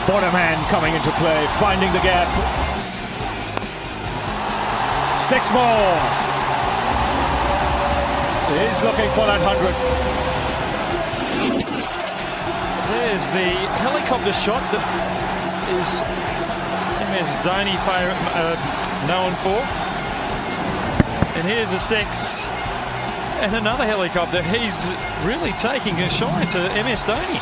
bottom hand coming into play, finding the gap. 6 more. He's looking for that 100. There's the helicopter shot that is MS Dhoni known for. And here's a 6 and another helicopter. He's really taking a shine to MS Dhoni.